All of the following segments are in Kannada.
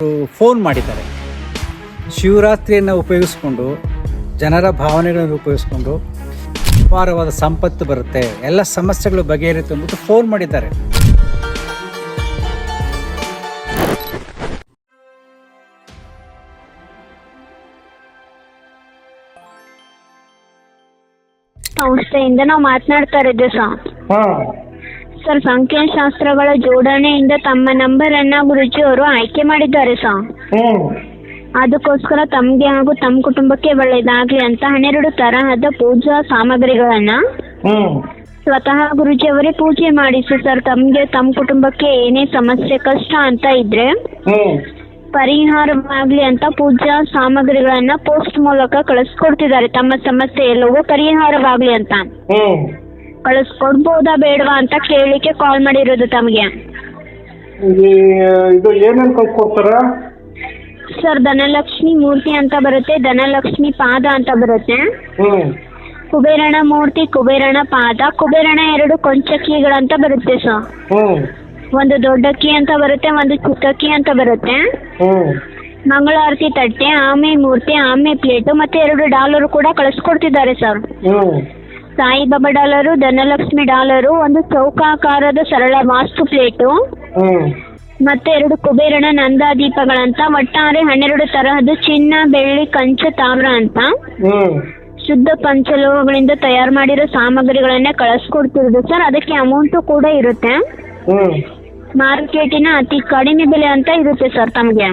ಫೋನ್ ಮಾಡಿದ್ದಾರೆ. ಶಿವರಾತ್ರಿಯನ್ನು ಉಪಯೋಗಿಸ್ಕೊಂಡು ಜನರ ಭಾವನೆಗಳನ್ನು ಉಪಯೋಗಿಸ್ಕೊಂಡು ಅಪಾರವಾದ ಸಂಪತ್ತು ಬರುತ್ತೆ, ಎಲ್ಲ ಸಮಸ್ಯೆಗಳು ಬಗೆಹರಿಯುತ್ತೆ ಅಂದ್ಬಿಟ್ಟು ಫೋನ್ ಮಾಡಿದ್ದಾರೆ. ಸಂಸ್ಥೆಯಿಂದ ನಾವು ಮಾತನಾಡ್ತಾ ಇದ್ದೆ ಸರ್. ಸಂಖ್ಯಾಶಾಸ್ತ್ರಗಳ ಜೋಡಣೆಯಿಂದ ತಮ್ಮ ನಂಬರ್ ಅನ್ನ ಗುರುಜಿ ಅವರು ಆಯ್ಕೆ ಮಾಡಿದ್ದಾರೆ ಸರ್. ಅದಕ್ಕೋಸ್ಕರ ತಮ್ಗೆ ಹಾಗೂ ತಮ್ಮ ಕುಟುಂಬಕ್ಕೆ ಒಳ್ಳೆಯದಾಗ್ಲಿ ಅಂತ 12 ತರಹದ ಪೂಜಾ ಸಾಮಗ್ರಿಗಳನ್ನ ಸ್ವತಃ ಗುರುಜಿ ಅವರೇ ಪೂಜೆ ಮಾಡಿಸಿ ಸರ್. ತಮ್ಗೆ ತಮ್ಮ ಕುಟುಂಬಕ್ಕೆ ಏನೇ ಸಮಸ್ಯೆ ಕಷ್ಟ ಅಂತ ಇದ್ರೆ ಪರಿಹಾರವಾಗ್ಲಿ ಅಂತ ಪೂಜಾ ಸಾಮಗ್ರಿಗಳನ್ನ ಪೋಸ್ಟ್ ಮೂಲಕ ಕಳಿಸ್ಕೊಡ್ತಿದ್ದಾರೆ. ತಮ್ಮ ಸಮಸ್ಯೆ ಎಲ್ಲವೂ ಪರಿಹಾರವಾಗ್ಲಿ ಅಂತ ಕಳಿಸ್ಕೊಡ್ಬೋದಾ ಬೇಡವಾ ಅಂತ ಕೇಳಲಿಕ್ಕೆ ಕಾಲ್ ಮಾಡಿರೋದು ತಮಗೆ. ಇದು ಏನೇನು ಕಳ್ಸ್ಕೊಡ್ತಾರ ಸರ್? ಧನಲಕ್ಷ್ಮಿ ಮೂರ್ತಿ ಅಂತ ಬರುತ್ತೆ, ಧನಲಕ್ಷ್ಮಿ ಪಾದ ಅಂತ ಬರುತ್ತೆ, ಕುಬೇರಣ ಮೂರ್ತಿ, ಕುಬೇರಣ ಪಾದ, ಕುಬೇರಣ 2 ಕೊಂಚಕ್ಕಿಗಳಂತ ಬರುತ್ತೆ ಸರ್. ಒಂದು ದೊಡ್ಡಕ್ಕಿ ಅಂತ ಬರುತ್ತೆ, ಒಂದು ಚಿಕ್ಕಕ್ಕಿ ಅಂತ ಬರುತ್ತೆ, ಮಂಗಳಾರತಿ ತಟ್ಟೆ, ಆಮೆ ಮೂರ್ತಿ, ಆಮೆ ಪ್ಲೇಟು, ಮತ್ತೆ $2 ಕೂಡ ಕಳಿಸ್ಕೊಡ್ತಿದ್ದಾರೆ sir. Saibaba dollar, Dhanalakshmi dollar, ಒಂದು ಚೌಕಾಕಾರದ ಸರಳ ವಾಸ್ತು ಪ್ಲೇಟು, ಮತ್ತೆ 2 ಕುಬೇರಣ ನಂದಾದೀಪಗಳಂತ ಒಟ್ಟಾರೆ 12 ತರಹದ ಚಿನ್ನ, ಬೆಳ್ಳಿ, ಕಂಚು, ತಾಮ್ರ ಅಂತ ಶುದ್ಧ ಪಂಚಲೋಹಗಳಿಂದ ತಯಾರು ಮಾಡಿರೋ ಸಾಮಗ್ರಿಗಳನ್ನೇ ಕಳಿಸ್ಕೊಡ್ತಿರೋದು ಸರ್. ಅದಕ್ಕೆ ಅಮೌಂಟು ಕೂಡ ಇರುತ್ತೆ. ಮಾರ್ಕೆಟಿನ ಅತಿ ಕಡಿಮೆ ಬೆಲೆ ಅಂತ ಇರುತ್ತೆ ಸರ್ ತಮಗೆ.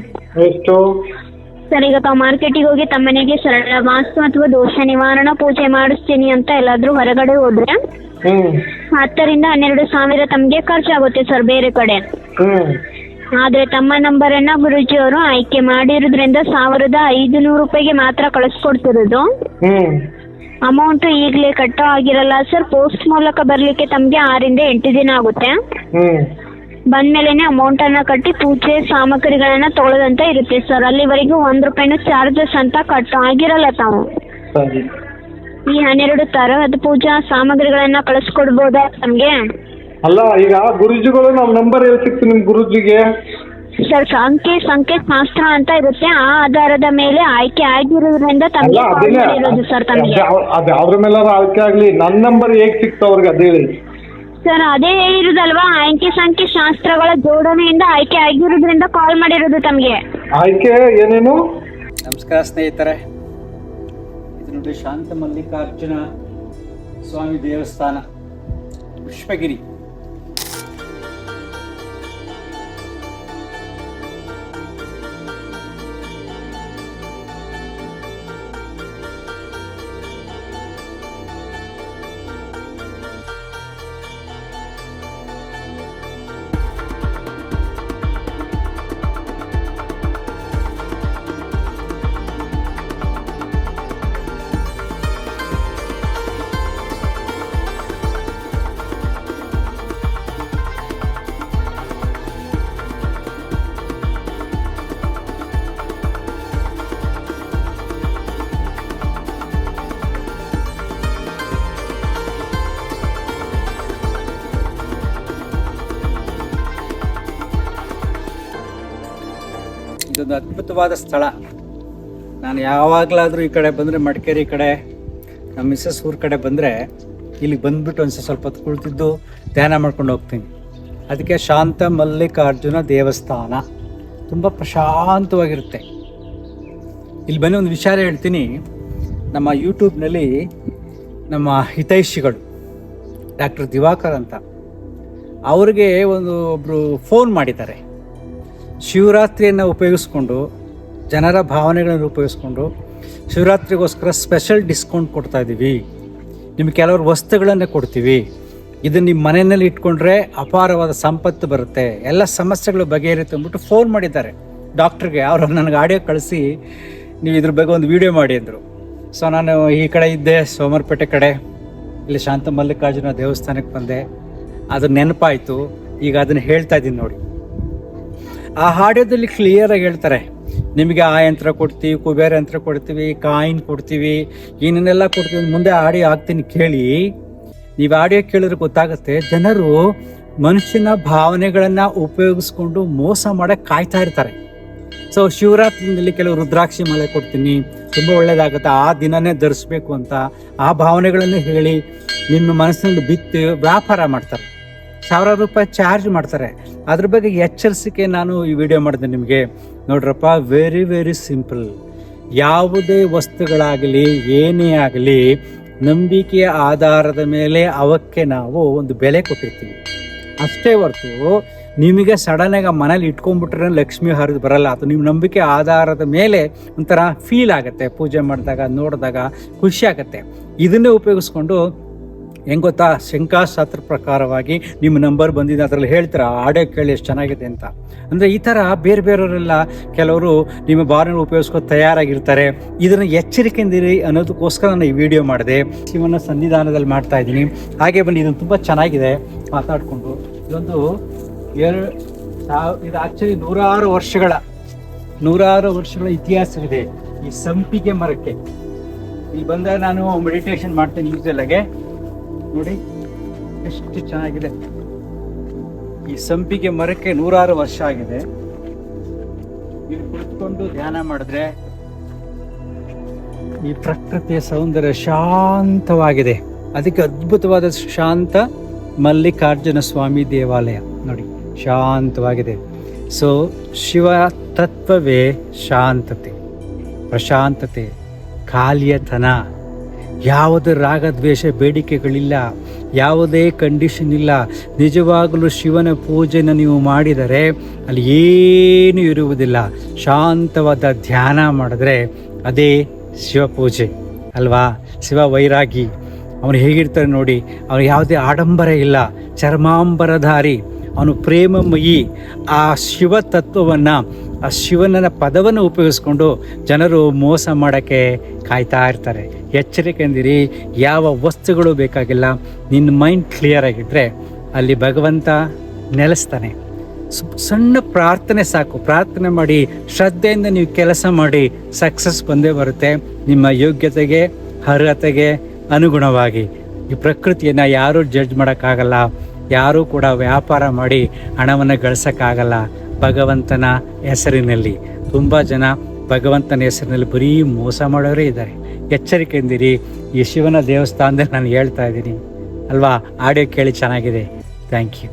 ಸರ್, ಈಗ ತಾವು ಮಾರ್ಕೆಟಿಗೆ ಹೋಗಿ ತಮ್ಮ ಮನೆಗೆ ಸರಳ ವಾಸ್ತು ಅಥವಾ ದೋಷ ನಿವಾರಣಾ ಪೂಜೆ ಮಾಡಿಸ್ತೀನಿ ಅಂತ ಎಲ್ಲಾದ್ರೂ ಹೊರಗಡೆ ಹೋದ್ರೆ 10,000 ರಿಂದ 12,000 ತಮಗೆ ಖರ್ಚಾಗುತ್ತೆ ಸರ್ ಬೇರೆ ಕಡೆ. ಆದ್ರೆ ತಮ್ಮ ನಂಬರನ್ನ ಗುರುಜಿ ಅವರು ಆಯ್ಕೆ ಮಾಡಿರೋದ್ರಿಂದ 1,500 ರೂಪಾಯಿಗೆ ಮಾತ್ರ ಕಳಿಸ್ಕೊಡ್ತಿರೋದು. ಅಮೌಂಟ್ ಈಗಲೇ ಕಟ್ಟೋ ಆಗಿರಲ್ಲ ಸರ್. ಪೋಸ್ಟ್ ಮೂಲಕ ಬರ್ಲಿಕ್ಕೆ ತಮ್ಗೆ 6 ರಿಂದ 8 ದಿನ ಆಗುತ್ತೆ. ಬಂದ್ಮೇಲೆನೆ ಅಮೌಂಟ್ ಅನ್ನ ಕಟ್ಟಿ ಪೂಜೆ ಸಾಮಗ್ರಿಗಳನ್ನ ತಗೊಳ್ಳೋದಂತ ಇರುತ್ತೆ ಸರ್. ಅಲ್ಲಿವರೆಗೂ 1 ರೂಪಾಯಿನೂ ಚಾರ್ಜಸ್ ಅಂತ ಕಟ್ಟೋ ಆಗಿರಲ್ಲ ತಾವು. ಈ 12 ತರಹದ ಪೂಜಾ ಸಾಮಗ್ರಿಗಳನ್ನ ಕಳಿಸ್ಕೊಡ್ಬೋದಾ ತಮ್ಗೆ? ಅಲ್ಲ, ಈಗ ಗುರುಜಿಗಳು ನಮ್ಮ ನಂಬರ್ ಎಲ್ಲಿ ಸಿಕ್ತು ನಿಮ್ ಗುರುಜಿಗೆ? ಸರ್, ಸಂಖ್ಯೆ ಶಾಸ್ತ್ರ ಅಂತ ಇರುತ್ತೆ. ಆ ಆಧಾರದ ಮೇಲೆ ಆಯ್ಕೆ ಆಗಿರೋದ್ರಿಂದ ತಮಗೆ ಇರೋದು ಸರ್. ತಮಗೆ ಅದ್ ಯಾವ್ದ್ರ ಮೇಲೆ ಆಯ್ಕೆ ಆಗ್ಲಿ, ನನ್ನ ನಂಬರ್ ಹೇಗ್ ಸಿಕ್ತು ಅವ್ರಿಗೆ ಅದ ಹೇಳಿ ಸರ್. ಅದೇ ಇರುದಲ್ವಾ, ಸಂಖ್ಯೆ ಶಾಸ್ತ್ರಗಳ ಜೋಡಣೆಯಿಂದ ಆಯ್ಕೆ ಆಗಿರೋದ್ರಿಂದ ಕಾಲ್ ಮಾಡಿರೋದು ತಮಗೆ. ಆಯ್ಕೆ ಏನೇನು? ನಮಸ್ಕಾರ ಸ್ನೇಹಿತರೆ, ಇದು ನೋಡಿ ಶಾಂತ ಮಲ್ಲಿಕಾರ್ಜುನ ಸ್ವಾಮಿ ದೇವಸ್ಥಾನ, ಪುಷ್ಪಗಿರಿ. ಇದೊಂದು ಅದ್ಭುತವಾದ ಸ್ಥಳ. ನಾನು ಯಾವಾಗಲಾದರೂ ಈ ಕಡೆ ಬಂದರೆ, ಮಡಿಕೇರಿ ಕಡೆ, ನಮ್ಮ ಮಿಸ್ಸಸ್ ಊರ ಕಡೆ ಬಂದರೆ ಇಲ್ಲಿಗೆ ಬಂದುಬಿಟ್ಟು ಒಂದು ಸ್ವಲ್ಪ ಹೊತ್ತು ಕುಳಿತಿದ್ದು ಧ್ಯಾನ ಮಾಡ್ಕೊಂಡು ಹೋಗ್ತೀನಿ. ಅದಕ್ಕೆ ಶಾಂತ ಮಲ್ಲಿಕಾರ್ಜುನ ದೇವಸ್ಥಾನ ತುಂಬ ಪ್ರಶಾಂತವಾಗಿರುತ್ತೆ. ಇಲ್ಲಿ ಬನ್ನಿ, ಒಂದು ವಿಚಾರ ಹೇಳ್ತೀನಿ. ನಮ್ಮ ಯೂಟ್ಯೂಬ್ನಲ್ಲಿ ನಮ್ಮ ಹಿತೈಷಿಗಳು ಡಾಕ್ಟರ್ ದಿವಾಕರ್ ಅಂತ, ಅವ್ರಿಗೆ ಒಬ್ಬರು ಫೋನ್ ಮಾಡಿದ್ದಾರೆ. ಶಿವರಾತ್ರಿಯನ್ನು ಉಪಯೋಗಿಸ್ಕೊಂಡು ಜನರ ಭಾವನೆಗಳನ್ನು ಉಪಯೋಗಿಸ್ಕೊಂಡು ಶಿವರಾತ್ರಿಗೋಸ್ಕರ ಸ್ಪೆಷಲ್ ಡಿಸ್ಕೌಂಟ್ ಕೊಡ್ತಾ ಇದ್ದೀವಿ, ನಿಮಗೆ ಕೆಲವರು ವಸ್ತುಗಳನ್ನು ಕೊಡ್ತೀವಿ, ಇದನ್ನು ನಿಮ್ಮ ಮನೆಯಲ್ಲಿ ಇಟ್ಕೊಂಡ್ರೆ ಅಪಾರವಾದ ಸಂಪತ್ತು ಬರುತ್ತೆ, ಎಲ್ಲ ಸಮಸ್ಯೆಗಳು ಬಗೆಹರಿಯುತ್ತೆ ಅಂದ್ಬಿಟ್ಟು ಫೋನ್ ಮಾಡಿದ್ದಾರೆ ಡಾಕ್ಟ್ರಿಗೆ. ಅವರು ನನಗೆ ಆಡಿಯೋ ಕಳಿಸಿ ನೀವು ಇದ್ರ ಬಗ್ಗೆ ಒಂದು ವಿಡಿಯೋ ಮಾಡಿ ಅಂದರು. ಸೊ ನಾನು ಈ ಕಡೆ ಇದ್ದೆ, ಸೋಮವಾರಪೇಟೆ ಕಡೆ, ಇಲ್ಲಿ ಶಾಂತ ಮಲ್ಲಿಕಾರ್ಜುನ ದೇವಸ್ಥಾನಕ್ಕೆ ಬಂದೆ. ಅದು ನೆನಪಾಯಿತು, ಈಗ ಅದನ್ನು ಹೇಳ್ತಾ ಇದ್ದೀನಿ ನೋಡಿ. ಆ ಆಡಿಯೋದಲ್ಲಿ ಕ್ಲಿಯರಾಗಿ ಹೇಳ್ತಾರೆ, ನಿಮಗೆ ಆ ಯಂತ್ರ ಕೊಡ್ತೀವಿ, ಕುಬೇರ ಯಂತ್ರ ಕೊಡ್ತೀವಿ, ಕಾಯಿನ್ ಕೊಡ್ತೀವಿ, ಏನನ್ನೆಲ್ಲ ಕೊಡ್ತೀವಿ. ಮುಂದೆ ಆಡಿಯೋ ಹಾಕ್ತೀನಿ ಕೇಳಿ. ನೀವು ಆಡಿಯೋ ಕೇಳಿದ್ರೆ ಗೊತ್ತಾಗುತ್ತೆ, ಜನರು ಮನುಷ್ಯನ ಭಾವನೆಗಳನ್ನು ಉಪಯೋಗಿಸ್ಕೊಂಡು ಮೋಸ ಮಾಡಕ್ಕೆ ಕಾಯ್ತಾ ಇರ್ತಾರೆ. ಸೊ ಶಿವರಾತ್ರಿನಲ್ಲಿ ಕೆಲವು ರುದ್ರಾಕ್ಷಿ ಮಾಲೆ ಕೊಡ್ತೀನಿ, ತುಂಬ ಒಳ್ಳೇದಾಗುತ್ತೆ, ಆ ದಿನನೇ ಧರಿಸ್ಬೇಕು ಅಂತ ಆ ಭಾವನೆಗಳನ್ನು ಹೇಳಿ ನಿಮ್ಮ ಮನಸ್ಸಿನಲ್ಲಿ ಬಿತ್ತು ವ್ಯಾಪಾರ ಮಾಡ್ತಾರೆ, ಸಾವಿರಾರು ರೂಪಾಯಿ ಚಾರ್ಜ್ ಮಾಡ್ತಾರೆ. ಅದ್ರ ಬಗ್ಗೆ ಎಚ್ಚರಿಸಿಕೆ ನಾನು ಈ ವಿಡಿಯೋ ಮಾಡಿದೆ ನಿಮಗೆ. ನೋಡ್ರಪ್ಪ, ವೆರಿ ವೆರಿ ಸಿಂಪಲ್. ಯಾವುದೇ ವಸ್ತುಗಳಾಗಲಿ ಏನೇ ಆಗಲಿ ನಂಬಿಕೆಯ ಆಧಾರದ ಮೇಲೆ ಅವಕ್ಕೆ ನಾವು ಒಂದು ಬೆಲೆ ಕೊಟ್ಟಿರ್ತೀವಿ ಅಷ್ಟೇ ಹೊರತು ನಿಮಗೆ ಸಡನ್ನಾಗಿ ಮನೇಲಿ ಇಟ್ಕೊಂಡ್ಬಿಟ್ರೆ ಲಕ್ಷ್ಮಿ ಹರಿದು ಬರಲ್ಲ. ಅದು ನಿಮ್ಮ ನಂಬಿಕೆ ಆಧಾರದ ಮೇಲೆ ಒಂಥರ ಫೀಲ್ ಆಗುತ್ತೆ, ಪೂಜೆ ಮಾಡಿದಾಗ ನೋಡಿದಾಗ ಖುಷಿ ಆಗುತ್ತೆ. ಇದನ್ನೇ ಉಪಯೋಗಿಸ್ಕೊಂಡು ಹೆಂಗೆ ಗೊತ್ತಾ, ಶಂಕಾಶಾಸ್ತ್ರ ಪ್ರಕಾರವಾಗಿ ನಿಮ್ಮ ನಂಬರ್ ಬಂದಿದೆ, ಅದರಲ್ಲಿ ಹೇಳ್ತಾರೆ ಆಡಿಯೋ ಕೇಳಿ ಎಷ್ಟು ಚೆನ್ನಾಗಿದೆ ಅಂತ. ಅಂದರೆ ಈ ಥರ ಬೇರೆ ಬೇರೆಯವರೆಲ್ಲ ಕೆಲವರು ನಿಮ್ಮ ಬಾರಿನ ಉಪಯೋಗಿಸ್ಕೊ ತಯಾರಾಗಿರ್ತಾರೆ. ಇದನ್ನು ಎಚ್ಚರಿಕೆಯಿಂದಿರಿ ಅನ್ನೋದಕ್ಕೋಸ್ಕರ ನಾನು ಈ ವಿಡಿಯೋ ಮಾಡಿದೆ. ಶಿವನ ಸನ್ನಿಧಾನದಲ್ಲಿ ಮಾಡ್ತಾ ಇದ್ದೀನಿ. ಹಾಗೆ ಬನ್ನಿ, ಇದನ್ನು ತುಂಬ ಚೆನ್ನಾಗಿದೆ ಮಾತಾಡಿಕೊಂಡು. ಇದೊಂದು ಇದು ಆ್ಯಕ್ಚುಲಿ ನೂರಾರು ವರ್ಷಗಳ ಇತಿಹಾಸವಿದೆ ಈ ಸಂಪಿಗೆ ಮರಕ್ಕೆ. ಇಲ್ಲಿ ಬಂದಾಗ ನಾನು ಮೆಡಿಟೇಷನ್ ಮಾಡ್ತೀನಿ ಯೂಸಲ್ಲಾಗೆ. ನೋಡಿ ಎಷ್ಟು ಚೆನ್ನಾಗಿದೆ. ಈ ಸಂಪಿಗೆ ಮರಕ್ಕೆ ನೂರಾರು ವರ್ಷ ಆಗಿದೆ. ಇಲ್ಲಿ ಕುಳಿತುಕೊಂಡು ಧ್ಯಾನ ಮಾಡಿದ್ರೆ ಈ ಪ್ರಕೃತಿಯ ಸೌಂದರ್ಯ ಶಾಂತವಾಗಿದೆ. ಅದಕ್ಕೆ ಅದ್ಭುತವಾದ ಶಾಂತ ಮಲ್ಲಿಕಾರ್ಜುನ ಸ್ವಾಮಿ ದೇವಾಲಯ ನೋಡಿ, ಶಾಂತವಾಗಿದೆ. ಸೊ ಶಿವ ತತ್ವವೇ ಶಾಂತತೆ, ಪ್ರಶಾಂತತೆ, ಖಾಲಿಯತನ. ಯಾವುದೇ ರಾಗದ್ವೇಷ ಬೇಡಿಕೆಗಳಿಲ್ಲ, ಯಾವುದೇ ಕಂಡೀಷನ್ ಇಲ್ಲ. ನಿಜವಾಗಲೂ ಶಿವನ ಪೂಜೆನ ನೀವು ಮಾಡಿದರೆ ಅಲ್ಲಿ ಏನೂ ಇರುವುದಿಲ್ಲ. ಶಾಂತವಾದ ಧ್ಯಾನ ಮಾಡಿದ್ರೆ ಅದೇ ಶಿವಪೂಜೆ ಅಲ್ವಾ. ಶಿವ ವೈರಾಗಿ, ಅವನು ಹೇಗಿರ್ತಾರೆ ನೋಡಿ, ಅವನು ಯಾವುದೇ ಆಡಂಬರ ಇಲ್ಲ, ಚರ್ಮಾಂಬರಧಾರಿ, ಅವನು ಪ್ರೇಮಮಯಿ. ಆ ಶಿವ ತತ್ವವನ್ನು, ಆ ಶಿವನ ಪದವನ್ನು ಉಪಯೋಗಿಸ್ಕೊಂಡು ಜನರು ಮೋಸ ಮಾಡೋಕ್ಕೆ ಕಾಯ್ತಾ ಇರ್ತಾರೆ. ಎಚ್ಚರಿಕೆಂದಿರಿ, ಯಾವ ವಸ್ತುಗಳು ಬೇಕಾಗಿಲ್ಲ. ನಿನ್ನ ಮೈಂಡ್ ಕ್ಲಿಯರ್ ಆಗಿದ್ದರೆ ಅಲ್ಲಿ ಭಗವಂತ ನೆಲೆಸ್ತಾನೆ. ಸಣ್ಣ ಪ್ರಾರ್ಥನೆ ಸಾಕು. ಪ್ರಾರ್ಥನೆ ಮಾಡಿ ಶ್ರದ್ಧೆಯಿಂದ ನೀವು ಕೆಲಸ ಮಾಡಿ ಸಕ್ಸಸ್ ಬಂದೇ ಬರುತ್ತೆ, ನಿಮ್ಮ ಯೋಗ್ಯತೆಗೆ ಅರ್ಹತೆಗೆ ಅನುಗುಣವಾಗಿ. ಈ ಪ್ರಕೃತಿಯನ್ನು ಯಾರೂ ಜಡ್ಜ್ ಮಾಡೋಕ್ಕಾಗಲ್ಲ, ಯಾರೂ ಕೂಡ ವ್ಯಾಪಾರ ಮಾಡಿ ಹಣವನ್ನು ಗಳಿಸೋಕ್ಕಾಗಲ್ಲ. ಭಗವಂತನ ಹೆಸರಿನಲ್ಲಿ ತುಂಬ ಜನ ಭಗವಂತನ ಹೆಸರಿನಲ್ಲಿ ಬರೀ ಮೋಸ ಮಾಡೋರೇ ಇದ್ದಾರೆ. ಎಚ್ಚರಿಕೆಯಿಂದಿರಿ. ಈ ಶಿವನ ದೇವಸ್ಥಾನದಲ್ಲಿ ನಾನು ಹೇಳ್ತಾ ಇದ್ದೀನಿ ಅಲ್ವಾ. ಆಡಿಯೋ ಕೇಳಿ ಚೆನ್ನಾಗಿದೆ. Thank you.